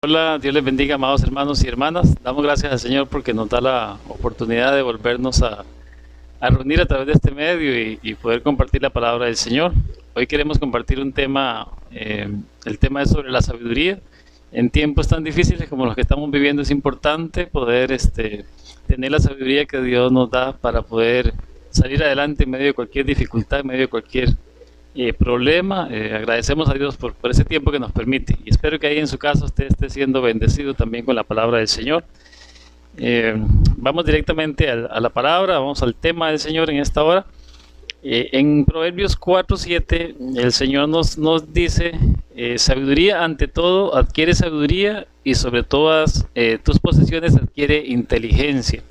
Hola, Dios les bendiga, amados hermanos y hermanas. Damos gracias al Señor porque nos da la oportunidad de volvernos a reunir a través de este medio y poder compartir la palabra del Señor. Hoy queremos compartir un tema, el tema es sobre la sabiduría. En tiempos tan difíciles como los que estamos viviendo es importante poder tener la sabiduría que Dios nos da para poder salir adelante en medio de cualquier dificultad, en medio de cualquier problema. Agradecemos a Dios por ese tiempo que nos permite y espero que ahí en su casa usted esté siendo bendecido también con la palabra del Señor. Vamos directamente a la palabra, vamos al tema del Señor en esta hora. En Proverbios 4:7 el Señor nos dice: sabiduría ante todo, adquiere sabiduría, y sobre todas tus posesiones adquiere inteligencia.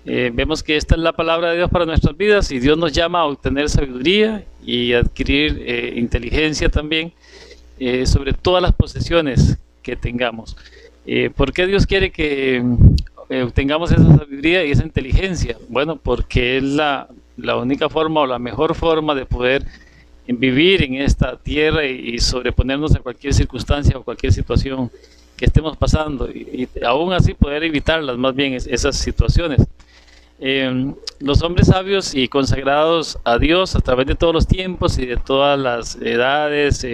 Vemos que esta es la palabra de Dios para nuestras vidas y Dios nos llama a obtener sabiduría y adquirir inteligencia también sobre todas las posesiones que tengamos. ¿Por qué Dios quiere que obtengamos esa sabiduría y esa inteligencia? Bueno, porque es la única forma o la mejor forma de poder vivir en esta tierra y sobreponernos a cualquier circunstancia o cualquier situación que estemos pasando y aún así poder evitarlas, más bien esas situaciones. Los hombres sabios y consagrados a Dios a través de todos los tiempos y de todas las edades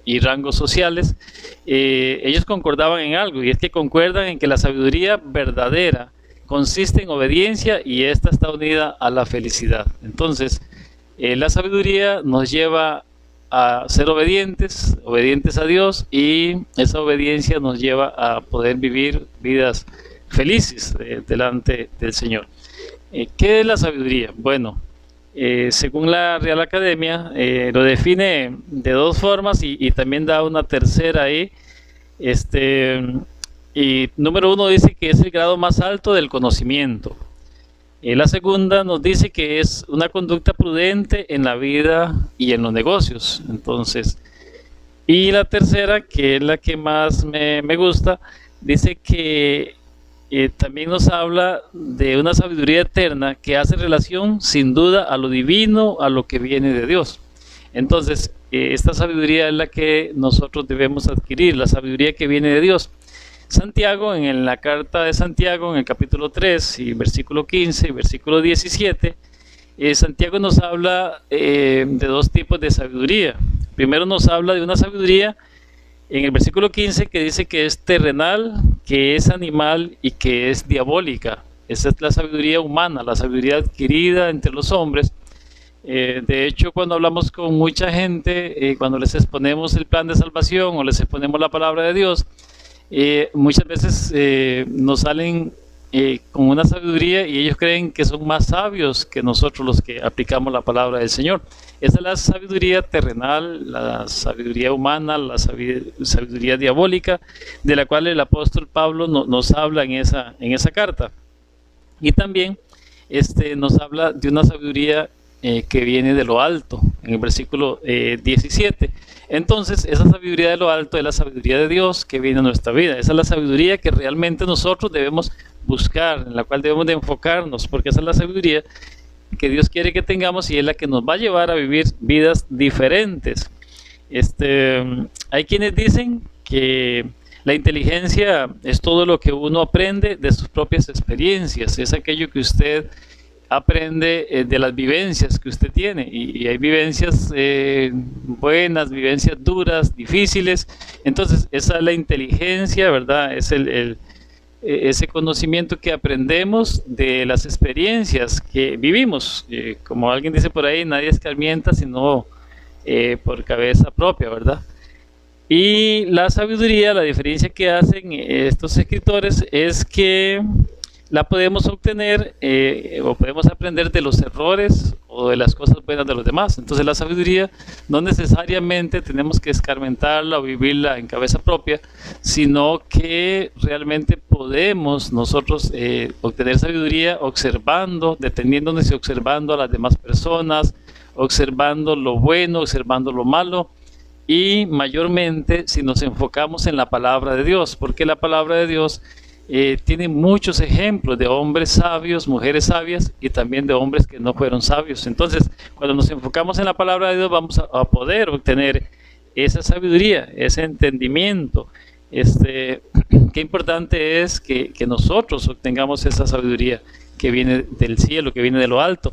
y rangos sociales, ellos concordaban en algo, y es que concuerdan en que la sabiduría verdadera consiste en obediencia y esta está unida a la felicidad. Entonces, la sabiduría nos lleva a ser obedientes a Dios, y esa obediencia nos lleva a poder vivir vidas felices delante del Señor. ¿Qué es la sabiduría? Bueno, según la Real Academia, lo define de dos formas y también da una tercera ahí. Y número uno dice que es el grado más alto del conocimiento. La segunda nos dice que es una conducta prudente en la vida y en los negocios. Entonces, y la tercera, que es la que más me gusta, dice que también nos habla de una sabiduría eterna que hace relación sin duda a lo divino, a lo que viene de Dios. Entonces, esta sabiduría es la que nosotros debemos adquirir, la sabiduría que viene de Dios. Santiago, en la carta de Santiago, en el capítulo 3 y versículo 15 y versículo 17, Santiago nos habla de dos tipos de sabiduría. Primero nos habla de una sabiduría en el versículo 15 que dice que es terrenal, que es animal y que es diabólica. Esa es la sabiduría humana, la sabiduría adquirida entre los hombres. De hecho, cuando hablamos con mucha gente, cuando les exponemos el plan de salvación o les exponemos la palabra de Dios, muchas veces nos salen con una sabiduría y ellos creen que son más sabios que nosotros los que aplicamos la palabra del Señor. Esa es la sabiduría terrenal, la sabiduría humana, la sabiduría diabólica, de la cual el apóstol Pablo nos habla en esa carta. Y también nos habla de una sabiduría que viene de lo alto, en el versículo 17. Entonces, esa sabiduría de lo alto es la sabiduría de Dios que viene a nuestra vida. Esa es la sabiduría que realmente nosotros debemos buscar, en la cual debemos de enfocarnos, porque esa es la sabiduría que Dios quiere que tengamos y es la que nos va a llevar a vivir vidas diferentes. Hay quienes dicen que la inteligencia es todo lo que uno aprende de sus propias experiencias, es aquello que usted aprende de las vivencias que usted tiene, y hay vivencias buenas, vivencias duras, difíciles. Entonces esa es la inteligencia, ¿verdad? Es ese conocimiento que aprendemos de las experiencias que vivimos. Como alguien dice por ahí, nadie escarmienta sino por cabeza propia, ¿verdad? Y la sabiduría, la diferencia que hacen estos escritores es que la podemos obtener o podemos aprender de los errores o de las cosas buenas de los demás. Entonces la sabiduría no necesariamente tenemos que escarmentarla o vivirla en cabeza propia, sino que realmente podemos nosotros obtener sabiduría observando, deteniéndonos y observando a las demás personas, observando lo bueno, observando lo malo, y mayormente si nos enfocamos en la palabra de Dios, porque la palabra de Dios tiene muchos ejemplos de hombres sabios, mujeres sabias y también de hombres que no fueron sabios. Entonces, cuando nos enfocamos en la palabra de Dios, vamos a poder obtener esa sabiduría, ese entendimiento, Qué importante es que nosotros obtengamos esa sabiduría que viene del cielo, que viene de lo alto.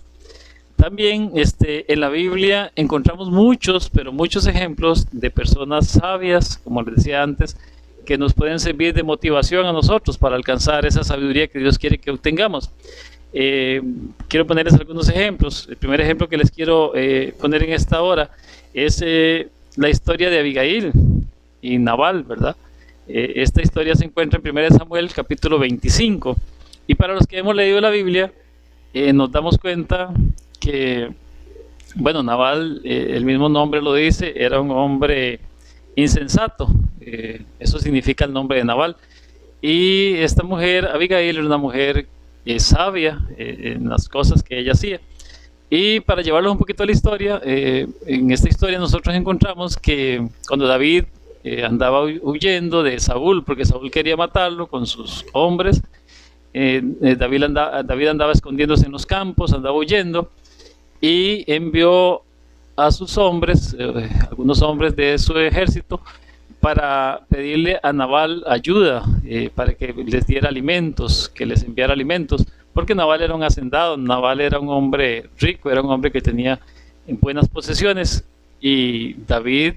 También en la Biblia encontramos muchos, pero muchos ejemplos de personas sabias, como les decía antes, que nos pueden servir de motivación a nosotros para alcanzar esa sabiduría que Dios quiere que obtengamos. Quiero ponerles algunos ejemplos. El primer ejemplo que les quiero poner en esta hora es la historia de Abigail y Nabal, ¿verdad? Esta historia se encuentra en 1 Samuel capítulo 25. Y para los que hemos leído la Biblia, nos damos cuenta que, bueno, Nabal, el mismo nombre lo dice, era un hombre insensato. Eso significa el nombre de Nabal. Y esta mujer, Abigail, era una mujer sabia en las cosas que ella hacía. Y para llevarlos un poquito a la historia, en esta historia nosotros encontramos que cuando David andaba huyendo de Saúl, porque Saúl quería matarlo con sus hombres, David andaba escondiéndose en los campos, andaba huyendo, y envió a sus hombres, algunos hombres de su ejército, para pedirle a Nabal ayuda, para que les diera alimentos, que les enviara alimentos, porque Nabal era un hacendado, Nabal era un hombre rico, era un hombre que tenía buenas posesiones, y David,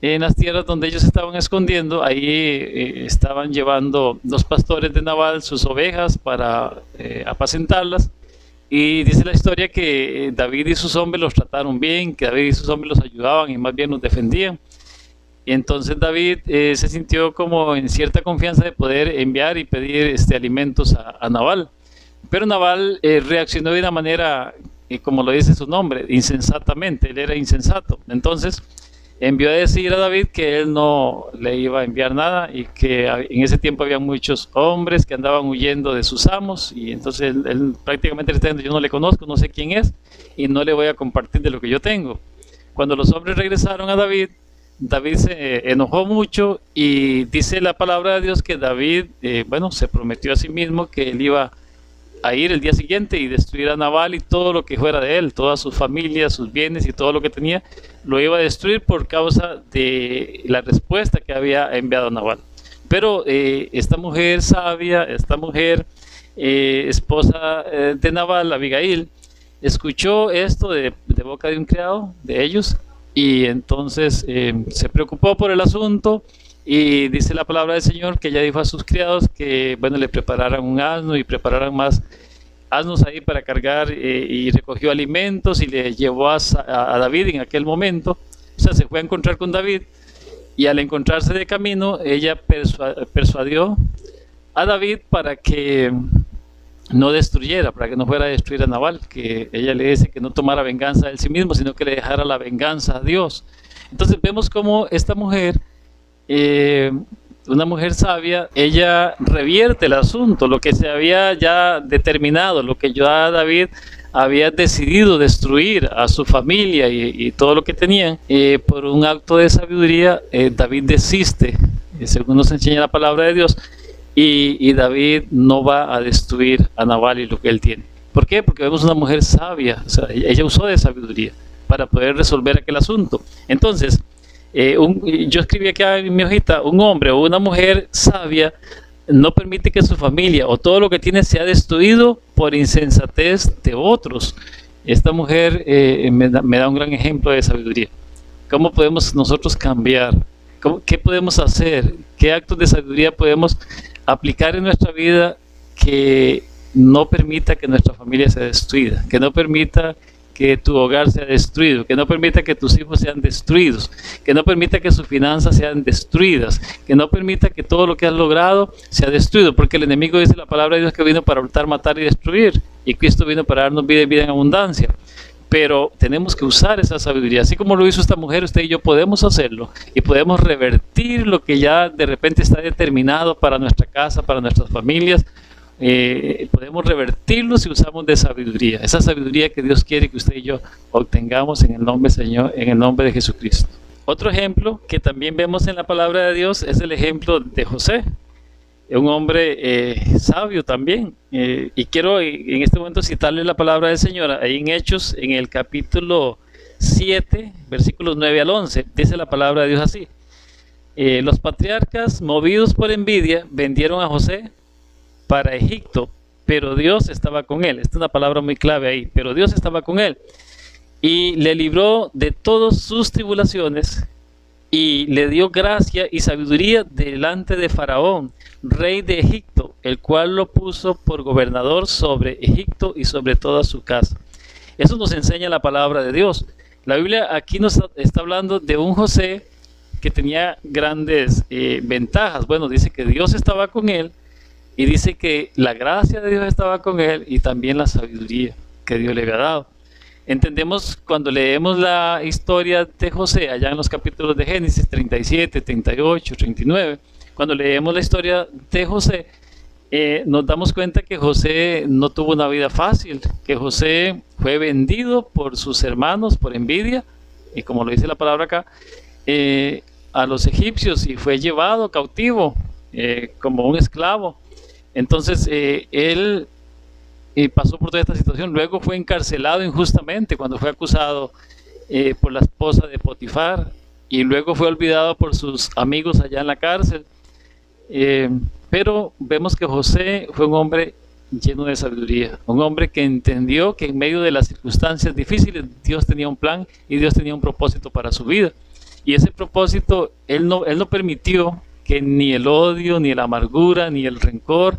en las tierras donde ellos estaban escondiendo, ahí estaban llevando los pastores de Nabal sus ovejas para apacentarlas, y dice la historia que David y sus hombres los trataron bien, que David y sus hombres los ayudaban y más bien los defendían. Y entonces David se sintió como en cierta confianza de poder enviar y pedir alimentos a Nabal. Pero Nabal reaccionó de una manera, como lo dice su nombre, insensatamente. Él era insensato. Entonces envió a decir a David que él no le iba a enviar nada, y que en ese tiempo había muchos hombres que andaban huyendo de sus amos, y entonces él prácticamente le está diciendo: yo no le conozco, no sé quién es, y no le voy a compartir de lo que yo tengo. Cuando los hombres regresaron a David, David se enojó mucho, y dice la palabra de Dios que David, se prometió a sí mismo que él iba a ir el día siguiente y destruir a Nabal y todo lo que fuera de él, toda su familia, sus bienes y todo lo que tenía, lo iba a destruir por causa de la respuesta que había enviado Nabal. Pero esta mujer sabia, esta mujer esposa de Nabal, Abigail, escuchó esto de boca de un criado de ellos, y entonces se preocupó por el asunto, y dice la palabra del Señor que ella dijo a sus criados que le prepararan un asno y prepararan más asnos ahí para cargar, y recogió alimentos y le llevó a David en aquel momento. O sea, se fue a encontrar con David, y al encontrarse de camino ella persuadió a David para que no destruyera, para que no fuera a destruir a Nabal, que ella le dice que no tomara venganza de sí mismo, sino que le dejara la venganza a Dios. Entonces vemos cómo esta mujer, una mujer sabia, ella revierte el asunto, lo que se había ya determinado, lo que ya David había decidido destruir a su familia y todo lo que tenían, por un acto de sabiduría, David desiste, según nos enseña la palabra de Dios, y David no va a destruir a Nabal y lo que él tiene. ¿Por qué? Porque vemos una mujer sabia, o sea, ella usó de sabiduría para poder resolver aquel asunto. Entonces, yo escribí acá en mi hojita: un hombre o una mujer sabia no permite que su familia o todo lo que tiene sea destruido por insensatez de otros. Esta mujer me da un gran ejemplo de sabiduría. ¿Cómo podemos nosotros cambiar? ¿Qué podemos hacer? ¿Qué actos de sabiduría podemos aplicar en nuestra vida que no permita que nuestra familia sea destruida, que no permita que tu hogar sea destruido, que no permita que tus hijos sean destruidos, que no permita que sus finanzas sean destruidas, que no permita que todo lo que has logrado sea destruido? Porque el enemigo, dice la palabra de Dios, que vino para hurtar, matar y destruir, y Cristo vino para darnos vida y vida en abundancia. Pero tenemos que usar esa sabiduría, así como lo hizo esta mujer. Usted y yo podemos hacerlo, y podemos revertir lo que ya de repente está determinado para nuestra casa, para nuestras familias. Podemos revertirlo si usamos de sabiduría, esa sabiduría que Dios quiere que usted y yo obtengamos en el nombre del Señor, en el nombre de Jesucristo. Otro ejemplo que también vemos en la palabra de Dios es el ejemplo de José, un hombre sabio también, y quiero en este momento citarle la palabra del Señor ahí en Hechos, en el capítulo 7, versículos 9 al 11. Dice la palabra de Dios así: Los patriarcas, movidos por envidia, vendieron a José para Egipto, pero Dios estaba con él. Esta es una palabra muy clave ahí, pero Dios estaba con él y le libró de todas sus tribulaciones y le dio gracia y sabiduría delante de Faraón, rey de Egipto, el cual lo puso por gobernador sobre Egipto y sobre toda su casa. Eso nos enseña la palabra de Dios. La Biblia aquí nos está hablando de un José que tenía grandes ventajas. Bueno, dice que Dios estaba con él y dice que la gracia de Dios estaba con él y también la sabiduría que Dios le había dado. Entendemos cuando leemos la historia de José, allá en los capítulos de Génesis 37, 38, 39, cuando leemos la historia de José, nos damos cuenta que José no tuvo una vida fácil, que José fue vendido por sus hermanos por envidia, y como lo dice la palabra acá, a los egipcios y fue llevado cautivo como un esclavo. Entonces él pasó por toda esta situación, luego fue encarcelado injustamente cuando fue acusado por la esposa de Potifar y luego fue olvidado por sus amigos allá en la cárcel. Pero vemos que José fue un hombre lleno de sabiduría, un hombre que entendió que en medio de las circunstancias difíciles Dios tenía un plan y Dios tenía un propósito para su vida. Y ese propósito, él no permitió que ni el odio, ni la amargura, ni el rencor,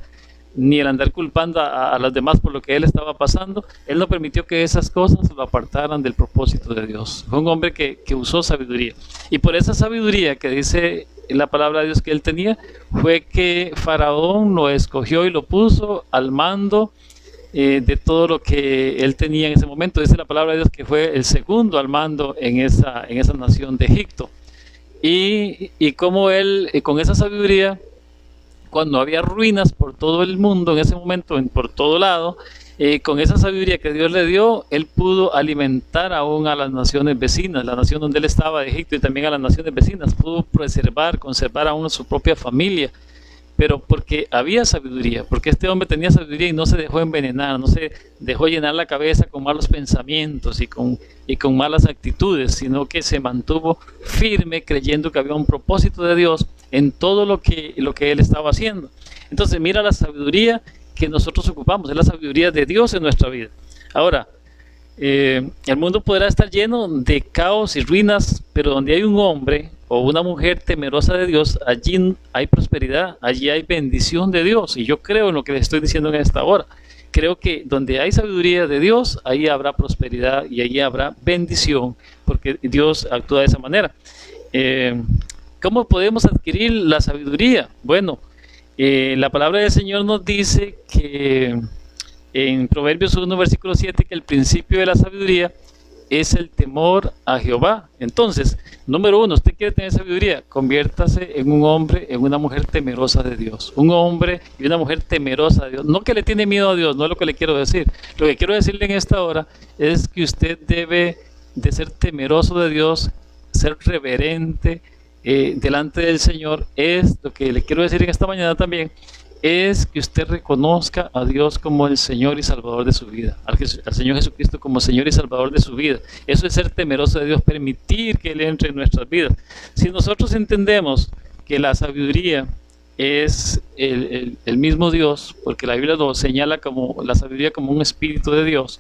ni el andar culpando a los demás por lo que él estaba pasando, él no permitió que esas cosas lo apartaran del propósito de Dios. Fue un hombre que usó sabiduría. Y por esa sabiduría que dice la palabra de Dios que él tenía, fue que Faraón lo escogió y lo puso al mando de todo lo que él tenía en ese momento. Dice la palabra de Dios que fue el segundo al mando en esa nación de Egipto. Y como él, con esa sabiduría, cuando había ruinas por todo el mundo en ese momento, por todo lado, con esa sabiduría que Dios le dio, él pudo alimentar aún a las naciones vecinas, la nación donde él estaba de Egipto y también a las naciones vecinas, pudo conservar aún a su propia familia, pero porque había sabiduría, porque este hombre tenía sabiduría y no se dejó envenenar, no se dejó llenar la cabeza con malos pensamientos y con malas actitudes, sino que se mantuvo firme creyendo que había un propósito de Dios en todo lo que él estaba haciendo. Entonces mira la sabiduría que nosotros ocupamos, es la sabiduría de Dios en nuestra vida. Ahora, el mundo podrá estar lleno de caos y ruinas, pero donde hay un hombre o una mujer temerosa de Dios, allí hay prosperidad, allí hay bendición de Dios. Y yo creo en lo que les estoy diciendo en esta hora. Creo que donde hay sabiduría de Dios, ahí habrá prosperidad y allí habrá bendición, porque Dios actúa de esa manera. ¿Cómo podemos adquirir la sabiduría? Bueno, la palabra del Señor nos dice que en Proverbios 1, versículo 7, que el principio de la sabiduría es el temor a Jehová. Entonces, número uno, usted quiere tener sabiduría, conviértase en un hombre, en una mujer temerosa de Dios. Un hombre y una mujer temerosa de Dios. No que le tiene miedo a Dios, no es lo que le quiero decir. Lo que quiero decirle en esta hora es que usted debe de ser temeroso de Dios, ser reverente delante del Señor. Es lo que le quiero decir en esta mañana también, es que usted reconozca a Dios como el Señor y Salvador de su vida, al Señor Jesucristo como Señor y Salvador de su vida. Eso es ser temeroso de Dios, permitir que Él entre en nuestras vidas. Si nosotros entendemos que la sabiduría es el mismo Dios, porque la Biblia lo señala como la sabiduría como un espíritu de Dios,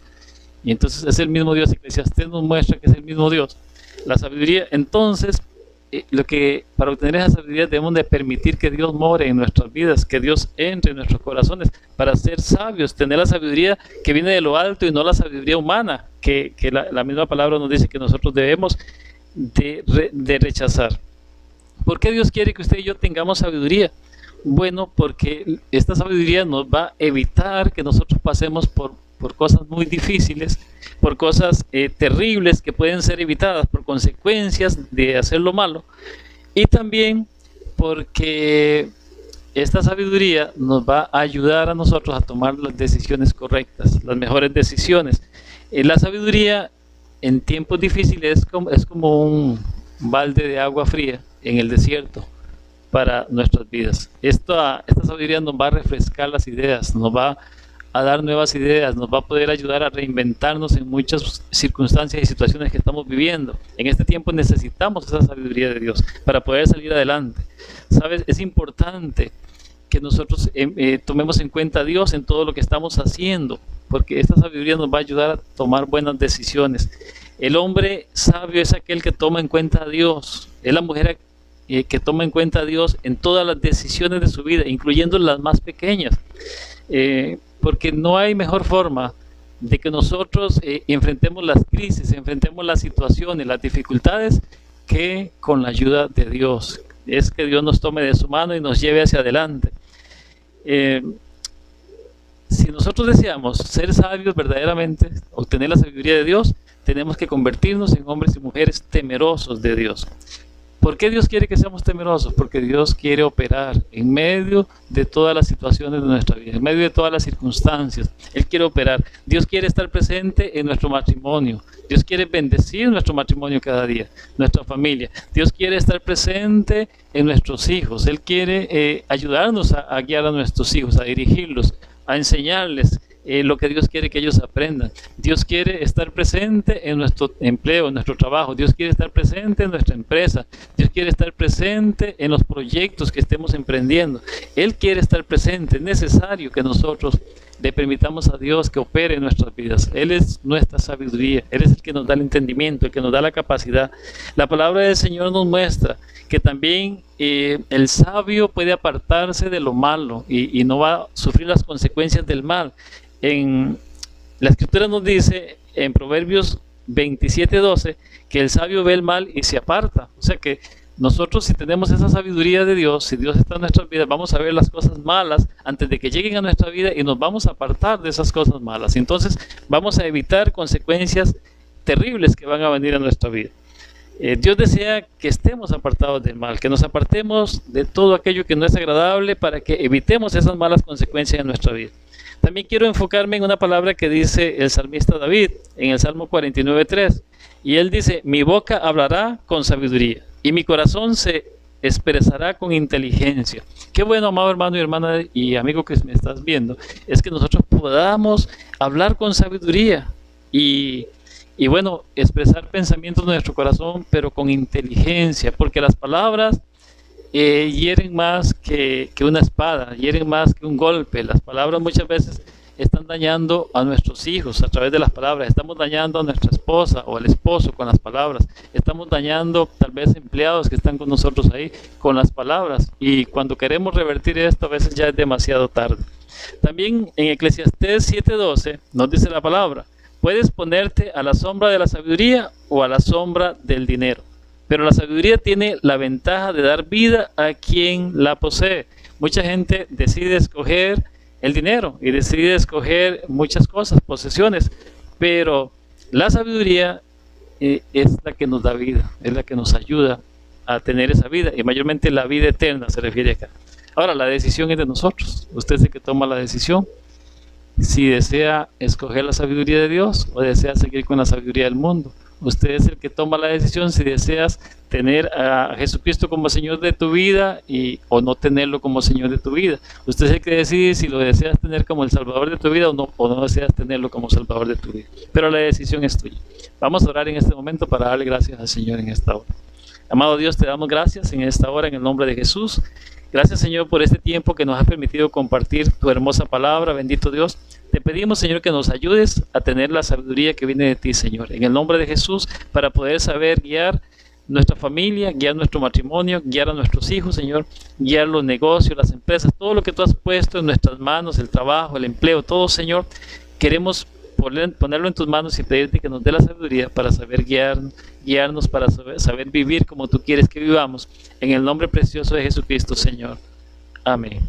y entonces es el mismo Dios, Eclesiastés nos muestra que es el mismo Dios. La sabiduría, entonces, para obtener esa sabiduría debemos de permitir que Dios more en nuestras vidas, que Dios entre en nuestros corazones para ser sabios, tener la sabiduría que viene de lo alto y no la sabiduría humana que la misma palabra nos dice que nosotros debemos de rechazar. ¿Por qué Dios quiere que usted y yo tengamos sabiduría? Bueno, porque esta sabiduría nos va a evitar que nosotros pasemos por cosas muy difíciles, por cosas terribles que pueden ser evitadas por consecuencias de hacer lo malo, y también porque esta sabiduría nos va a ayudar a nosotros a tomar las decisiones correctas, las mejores decisiones. La sabiduría en tiempos difíciles es como un balde de agua fría en el desierto para nuestras vidas. Esta sabiduría nos va a refrescar las ideas, nos va a dar nuevas ideas, nos va a poder ayudar a reinventarnos en muchas circunstancias y situaciones que estamos viviendo. En este tiempo necesitamos esa sabiduría de Dios para poder salir adelante. ¿Sabes? Es importante que nosotros tomemos en cuenta a Dios en todo lo que estamos haciendo, porque esta sabiduría nos va a ayudar a tomar buenas decisiones. El hombre sabio es aquel que toma en cuenta a Dios, es la mujer que toma en cuenta a Dios en todas las decisiones de su vida, incluyendo las más pequeñas, porque no hay mejor forma de que nosotros enfrentemos las crisis, enfrentemos las situaciones, las dificultades, que con la ayuda de Dios. Es que Dios nos tome de su mano y nos lleve hacia adelante. Si nosotros deseamos ser sabios verdaderamente, obtener la sabiduría de Dios, tenemos que convertirnos en hombres y mujeres temerosos de Dios. ¿Por qué Dios quiere que seamos temerosos? Porque Dios quiere operar en medio de todas las situaciones de nuestra vida, en medio de todas las circunstancias. Él quiere operar. Dios quiere estar presente en nuestro matrimonio. Dios quiere bendecir nuestro matrimonio cada día, nuestra familia. Dios quiere estar presente en nuestros hijos. Él quiere ayudarnos a guiar a nuestros hijos, a dirigirlos, a enseñarles lo que Dios quiere que ellos aprendan. Dios quiere estar presente en nuestro empleo, en nuestro trabajo. Dios quiere estar presente en nuestra empresa. Dios quiere estar presente en los proyectos que estemos emprendiendo. Él quiere estar presente. Es necesario que nosotros le permitamos a Dios que opere en nuestras vidas. Él es nuestra sabiduría. Él es el que nos da el entendimiento, el que nos da la capacidad. La palabra del Señor nos muestra que también el sabio puede apartarse de lo malo y no va a sufrir las consecuencias del mal. En la Escritura nos dice en Proverbios 27:12 que el sabio ve el mal y se aparta. O sea que nosotros, si tenemos esa sabiduría de Dios, si Dios está en nuestras vidas, vamos a ver las cosas malas antes de que lleguen a nuestra vida y nos vamos a apartar de esas cosas malas. Entonces vamos a evitar consecuencias terribles que van a venir a nuestra vida. Dios desea que estemos apartados del mal, que nos apartemos de todo aquello que no es agradable para que evitemos esas malas consecuencias en nuestra vida. También quiero enfocarme en una palabra que dice el salmista David en el Salmo 49:3. Y él dice: mi boca hablará con sabiduría y mi corazón se expresará con inteligencia. Qué bueno, amado hermano y hermana y amigo que me estás viendo, es que nosotros podamos hablar con sabiduría y bueno, expresar pensamientos de nuestro corazón, pero con inteligencia, porque las palabras hieren más que una espada, hieren más que un golpe. Las palabras muchas veces están dañando a nuestros hijos a través de las palabras, estamos dañando a nuestra esposa o al esposo con las palabras, estamos dañando tal vez empleados que están con nosotros ahí con las palabras, y cuando queremos revertir esto a veces ya es demasiado tarde. También en Eclesiastés 7:12 nos dice la palabra: puedes ponerte a la sombra de la sabiduría o a la sombra del dinero, pero la sabiduría tiene la ventaja de dar vida a quien la posee. Mucha gente decide escoger el dinero y decide escoger muchas cosas, posesiones, pero la sabiduría es la que nos da vida, es la que nos ayuda a tener esa vida, y mayormente la vida eterna se refiere acá. Ahora, la decisión es de nosotros. Usted es el que toma la decisión si desea escoger la sabiduría de Dios o desea seguir con la sabiduría del mundo. Usted es el que toma la decisión si deseas tener a Jesucristo como Señor de tu vida o no tenerlo como Señor de tu vida. Usted es el que decide si lo deseas tener como el Salvador de tu vida o no deseas tenerlo como Salvador de tu vida. Pero la decisión es tuya. Vamos a orar en este momento para darle gracias al Señor en esta hora. Amado Dios, te damos gracias en esta hora en el nombre de Jesús. Gracias, Señor, por este tiempo que nos has permitido compartir tu hermosa palabra. Bendito Dios. Te pedimos, Señor, que nos ayudes a tener la sabiduría que viene de ti, Señor, en el nombre de Jesús, para poder saber guiar nuestra familia, guiar nuestro matrimonio, guiar a nuestros hijos, Señor, guiar los negocios, las empresas, todo lo que tú has puesto en nuestras manos, el trabajo, el empleo, todo, Señor. Queremos ponerlo en tus manos y pedirte que nos dé la sabiduría para saber guiarnos, para saber vivir como tú quieres que vivamos. En el nombre precioso de Jesucristo, Señor. Amén.